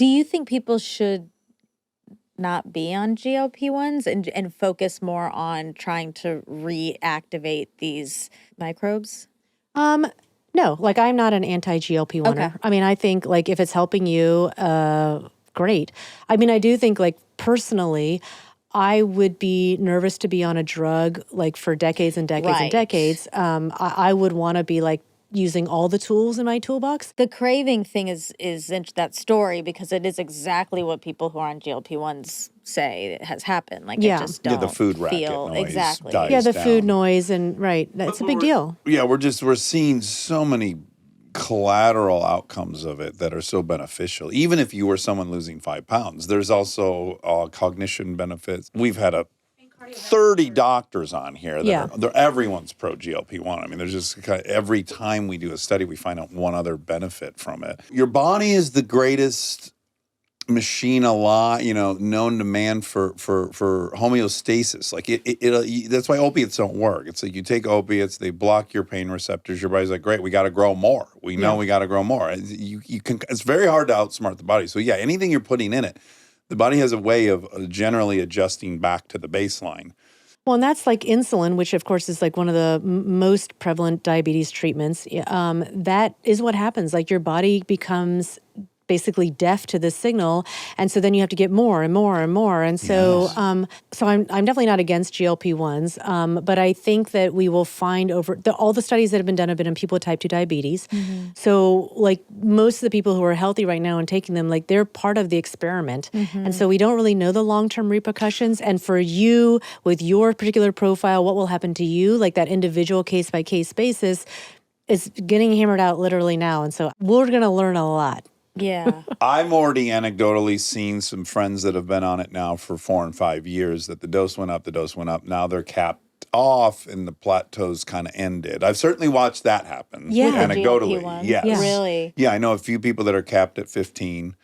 Do you think people should not be on GLP-1s and focus more on trying to reactivate these microbes? No, like I'm not an anti-GLP-1er. Okay. I mean, I think like if it's helping you, great. I mean, I do think like personally, I would be nervous to be on a drug like for decades and decades and Right. decades. I would want to be like using all the tools in my toolbox. The craving thing is that story because it is exactly what people who are on GLP-1s say it has happened. Like Yeah. I just don't the food racket feel noise exactly. dies Yeah, the down. food noise and that's a big deal. Yeah, we're seeing so many collateral outcomes of it that are so beneficial. Even if you were someone losing 5 pounds, there's also cognition benefits. We've had 30 doctors on here that everyone's pro GLP-1. I mean, there's just every time we do a study, we find out one other benefit from it. Your body is the greatest machine alive, known to man for homeostasis. Like that's why opiates don't work. It's like you take opiates, they block your pain receptors. Your body's like, great, we got to grow more. We know we got to grow more. You can. It's very hard to outsmart the body. So yeah, anything you're putting in it, the body has a way of generally adjusting back to the baseline. Well, and that's like insulin, which of course is like one of the most prevalent diabetes treatments. That is what happens. Like your body becomes basically deaf to this signal, and so then you have to get more and more and more. And so, so I'm definitely not against GLP-1s, but I think that we will find all the studies that have been done in people with type 2 diabetes. Mm-hmm. So, like most of the people who are healthy right now and taking them, like they're part of the experiment, and so we don't really know the long-term repercussions. And for you, with your particular profile, what will happen to you, like that individual case-by-case basis, is getting hammered out literally now. And so we're going to learn a lot. Yeah. I'm already anecdotally seen some friends that have been on it now for 4 and 5 years that the dose went up. Now they're capped off and the plateaus kind of ended. I've certainly watched that happen. Yeah. Anecdotally. GLP-1s? Yes. Yeah. Really? Yeah, I know a few people that are capped at 15.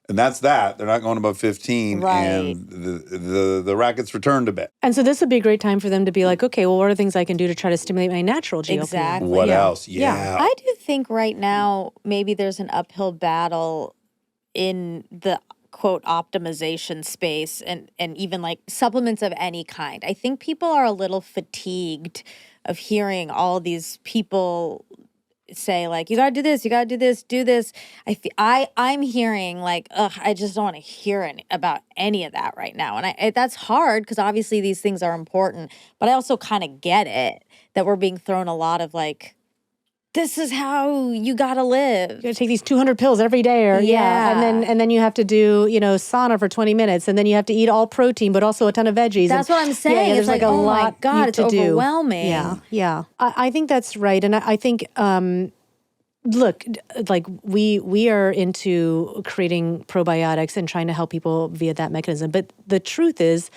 And that's that. They're not going above 15. Right. And the racket's returned a bit. And so this would be a great time for them to be like, okay, well, what are things I can do to try to stimulate my natural GLP? Exactly. What else? Yeah. I do think right now maybe there's an uphill battle in the quote optimization space and even like supplements of any kind. I think people are a little fatigued of hearing all these people say like, you got to do this, do this. I'm hearing like, I just don't want to hear about any of that right now. And that's hard because obviously these things are important, but I also kind of get it that we're being thrown a lot of like, this is how you got to live. You got to take these 200 pills every day and then you have to do, sauna for 20 minutes and then you have to eat all protein but also a ton of veggies. That's what I'm saying. There's it's like, a oh lot my God, it's to do. overwhelming. Yeah. I think that's right. And I think look, like we are into creating probiotics and trying to help people via that mechanism. But the truth is,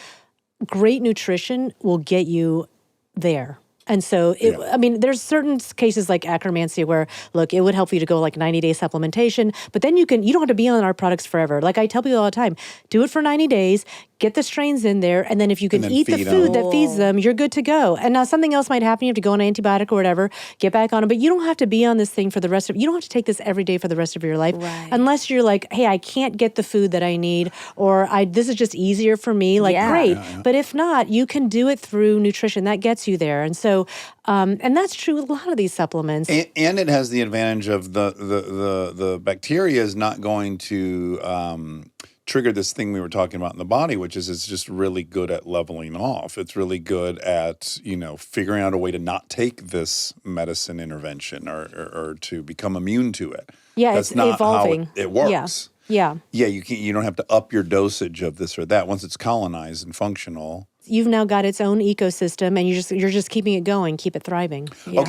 great nutrition will get you there. And so, I mean, there's certain cases like acromancy where, look, it would help you to go like 90-day supplementation, but then you don't have to be on our products forever. Like I tell people all the time, do it for 90 days, get the strains in there, and then if you can eat the food that feeds them, you're good to go. And now something else might happen. You have to go on an antibiotic or whatever, get back on it, but you don't have to be on this thing for the rest of, you don't have to take this every day for the rest of your life. Right. Unless you're like, hey, I can't get the food that I need, or this is just easier for me, like great. Yeah. But if not, you can do it through nutrition. That gets you there. And so, and that's true with a lot of these supplements. And it has the advantage of the bacteria is not going to trigger this thing we were talking about in the body, which is it's just really good at leveling off. It's really good at, figuring out a way to not take this medicine intervention or to become immune to it. Yeah, That's it's not evolving. how it works. Yeah. Yeah, you don't have to up your dosage of this or that. Once it's colonized and functional, you've now got its own ecosystem and you're just keeping it going, keep it thriving. Yeah. Okay.